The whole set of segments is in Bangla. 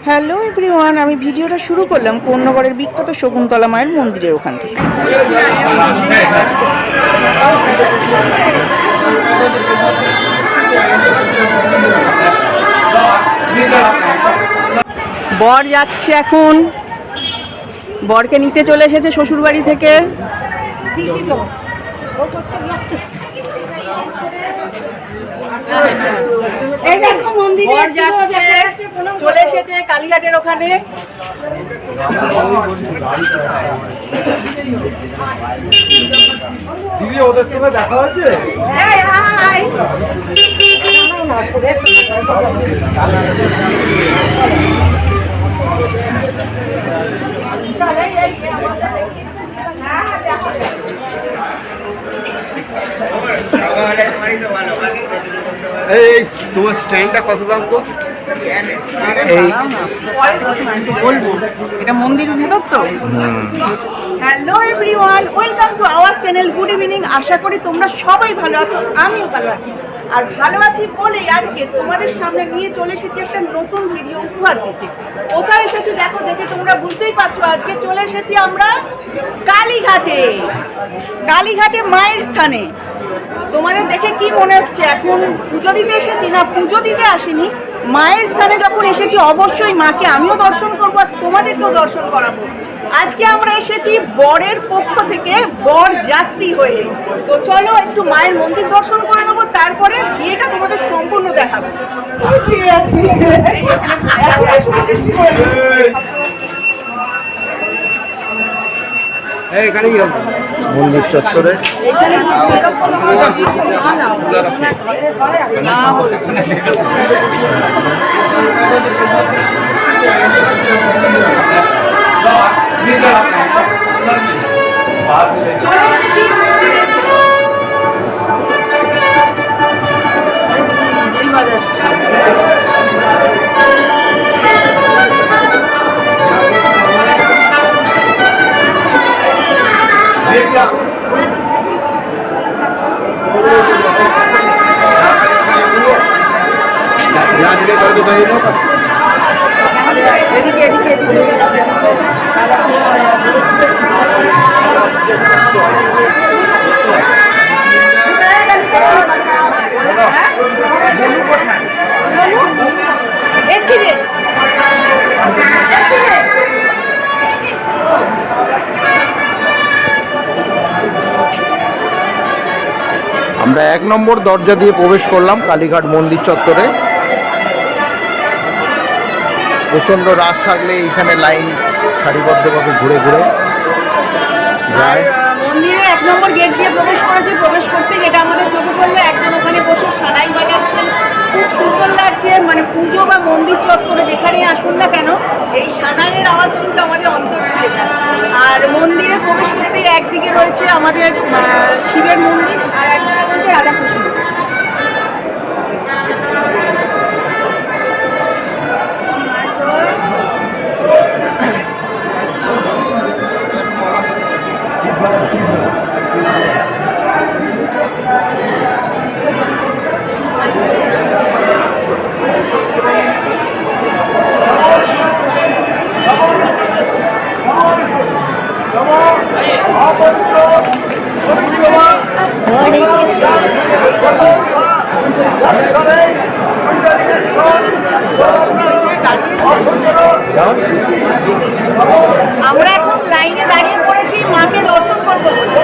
হ্যালো এভরিওয়ান, আমি ভিডিওটা শুরু করলাম কোন্নগরের বিখ্যাত শকুন্তলা মায়ের মন্দিরের ওখান থেকে। বর যাচ্ছে এখন, বরকে নিতে চলে এসেছে শ্বশুরবাড়ি থেকে। বর যাচ্ছে, চলে এসেছে কালীঘাটের ওখানে। দিদি ওদের সঙ্গে দেখা হয়েছে? এই তোমার স্ট্যান্ডটা কত দাম তো? বলবো এটা মন্দিরের ভেতর তো। Hello everyone, welcome to our channel. Good evening, আশা করি তোমরা সবাই ভালো আছো, আমিও ভালো আছি। আর ভালো আছি বলেই আজকে তোমাদের সামনে নিয়ে চলে এসেছি একটা নতুন ভিডিও উপহার দিতে। কোথায় এসেছি দেখো, দেখে তোমরা বুঝতেই পারছো। আজকে চলে এসেছি আমরা কালীঘাটে, কালীঘাটে মায়ের স্থানে। তোমাদের দেখে কি মনে হচ্ছে এখন পুজো দিতে এসেছি? না, পুজো দিতে আসিনি, মায়ের স্থানে যখন এসেছি অবশ্যই মাকে আমিও দর্শন করবো আর তোমাদেরকেও দর্শন করাবো। আজকে আমরা এসেছি বরের পক্ষ থেকে বর যাত্রী হয়ে। তো চলো একটু মায়ের মন্দির দর্শন করে নেবো, তারপরে বিয়েটা তোমাদের সম্পূর্ণ দেখাবো। এখানে কি হবে? মন্দির চত্বরে চলে এসেছি এদিকে এদিকে এদিকে। আমরা 1 নম্বর দরজা দিয়ে প্রবেশ করলাম কালীঘাট মন্দির চত্বরে। প্রচণ্ড রাশ থাকলে এইখানে লাইন সারিবদ্ধভাবে ঘুরে ঘুরে যায়। মন্দিরে 1 নম্বর গেট দিয়ে প্রবেশ করেছে। প্রবেশ করতে যেটা আমাদের চোখে পড়লো, একজন ওখানে বসে সানাই বাজাচ্ছেন, খুব সুন্দর লাগছে। মানে পুজো বা মন্দির চত্বরে যেখানেই আসুন না কেন, এই সানাইয়ের আওয়াজ কিন্তু আমাদের অন্তর ছুঁয়ে যায়। আর মন্দিরে প্রবেশ করতেই একদিকে রয়েছে আমাদের শিবের মন্দির আর একদিকে রয়েছে রাধাকৃষ্ণ। আমরা এখন লাইনে দাঁড়িয়ে পড়েছি মাকে দর্শন করবো বলে।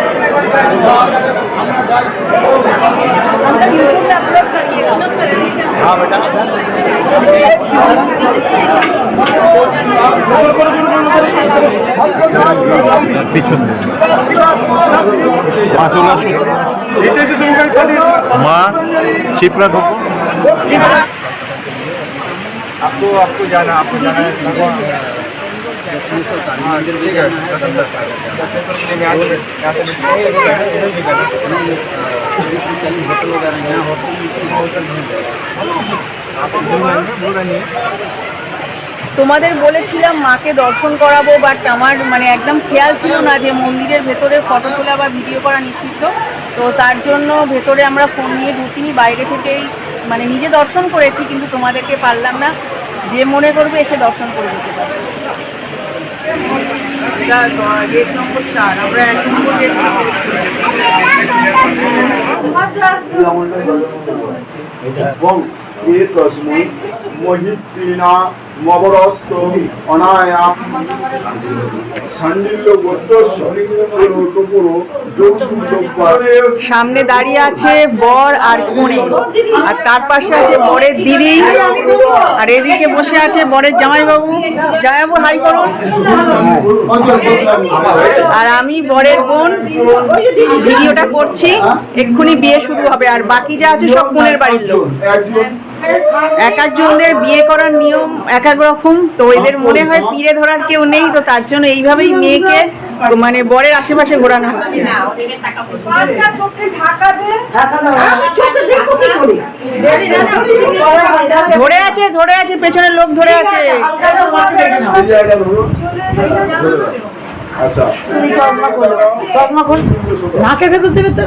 আমরা ইউটিউবে আপলোড করিয়ে মা शिप्रा ढोको आपको जाना है भगवान। ठीक है, তোমাদের বলেছিলাম মাকে দর্শন করাবো, বাট আমার মানে একদম খেয়াল ছিল না যে মন্দিরের ভেতরে ফটো তোলা বা ভিডিও করা নিষিদ্ধ। তো তার জন্য ভেতরে আমরা ফোন নিয়ে ঢুকিনি, বাইরে থেকেই মানে নিজে দর্শন করেছি, কিন্তু তোমাদেরকে পারলাম না যে মনে করবে এসে দর্শন করে যেতে পারে। এটা গেট নম্বর 4, আমরা 1 নম্বর গেট এবং এ তসময় মহিত্রিণা মবরস্ত অনায়াম সান্ডিল্য গোত্রস্য পুরো সামনে দাঁড়িয়ে আছে বর আর কনে, আর তার পাশে আছে বরের দিদি, আর এদিকে বসে আছে বরের জামাইবাবু। জামাইবাবু হাই করুন। আর আমি বরের বোন ভিডিওটা করছি, এক্ষুনি বিয়ে শুরু হবে। আর বাকি যা আছে সব কনের বাড়ির লোক। এক একজনদের বিয়ে করার নিয়ম এক এক রকম, তো এদের মনে হয় পিড়ে ধরার কেউ নেই, তো তার জন্য এইভাবেই মেয়েকে মানে বরের আশেপাশে ঘোরানো হচ্ছে। ধরে আছে পেছনের লোক ধরে আছে। আচ্ছা নাকে ভেতর দেবে তো।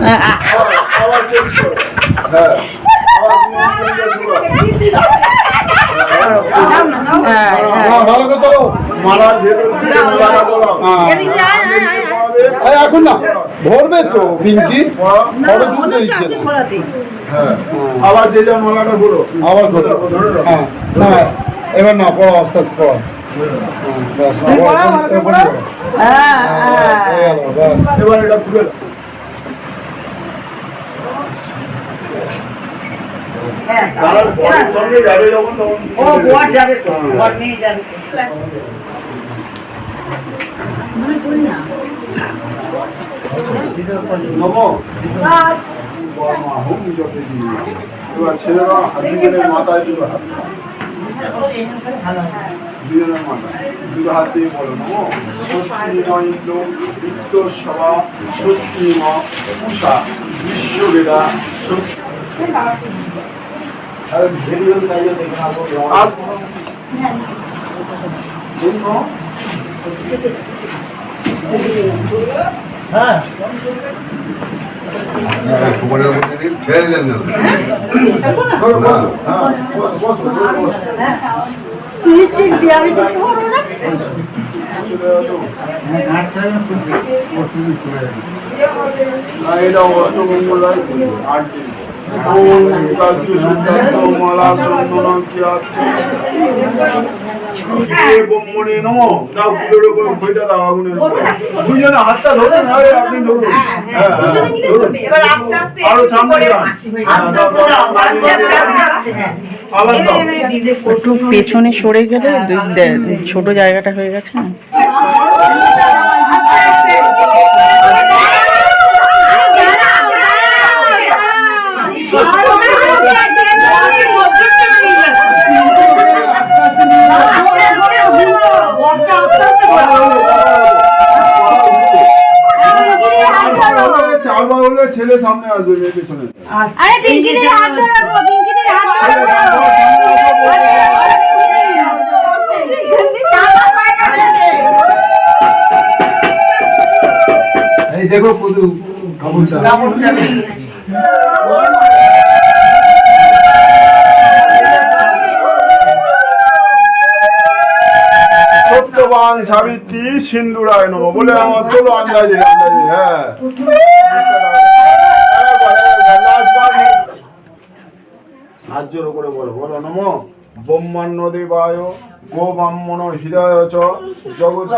এখন না ধরবে তো পিঙ্কি দিচ্ছে আবার যে যা মালাটা বলো আবার হ্যাঁ এবার না পড়ো আস্তে আস্তে পড়ো এবার এটা খুলে সঙ্গে যাবে যখন তখন যাবে তো নিয়ে যাবে। এবার ছেলেরা মাথায় দুটো হাত দুটো হাত দিয়ে বলো নমো স্বস্তি নৈন্দ্র বিত্ত সভা স্বস্তি মা উষা বিশ্ববেদা এটা অষ্টমঙ্গলায় 8 দিন মালা চন্দন মনে নমো দাও পুজোর উপর খইটা দাও আগুনের দুজনে হাতটা ধরুন আপনি ধরুন আরো সামনে একটু পেছনে সরে গেলে ছোট জায়গাটা হয়ে গেছে না। ছেলে সামনে আসবে মেয়ে পেছনে আরে পিঙ্কিদের হাত ধরো পিঙ্কিদের হাত ধরো এই দেখো পুদু কাপড়টা সত্যবান সাবিত্রী সিন্দুরায় নমঃ বলে আমার তোলো আন্দাজে হ্যাঁ হাত জোর করে বলো বলো নমো ব্রহ্মাণ্য দেবায় গো ব্রাহ্মণ হৃদয় চ জগৎ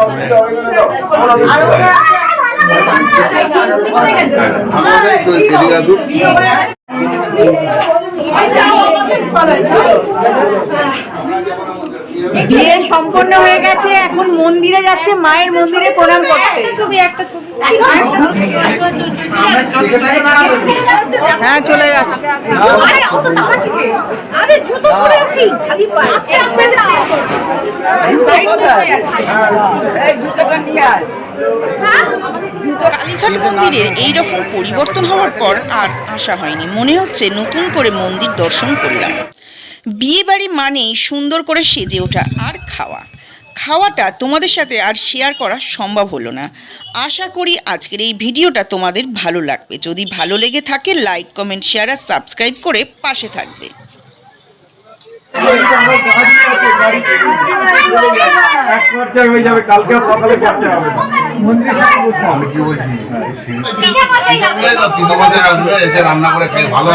বিয়ে সম্পন্ন হয়ে গেছে, এখন মন্দিরে যাচ্ছে, মায়ের মন্দিরে প্রণাম করতে। হ্যাঁ চলে গেছে। কালীঘাট মন্দিরের এইরকম পরিবর্তন হওয়ার পর আর আসা হয়নি। মনে হচ্ছে নতুন করে মন্দির দর্শন করলাম। বিয়ে বাড়ি মানেই সুন্দর করে সেজে ওঠা আর খাওয়াটা তোমাদের সাথে আর শেয়ার করা সম্ভব হলো না। আশা করি আজকের এই ভিডিওটা তোমাদের ভালো লাগবে। যদি ভালো লেগে থাকে লাইক কমেন্ট শেয়ার আর সাবস্ক্রাইব করে পাশে থাকবে। এক খরচা হয়ে যাবে, কালকে সকালে খরচা হবে না। মন্দিরের সাথে বসবো। আসবে এসে রান্না করে খেয়ে ভালো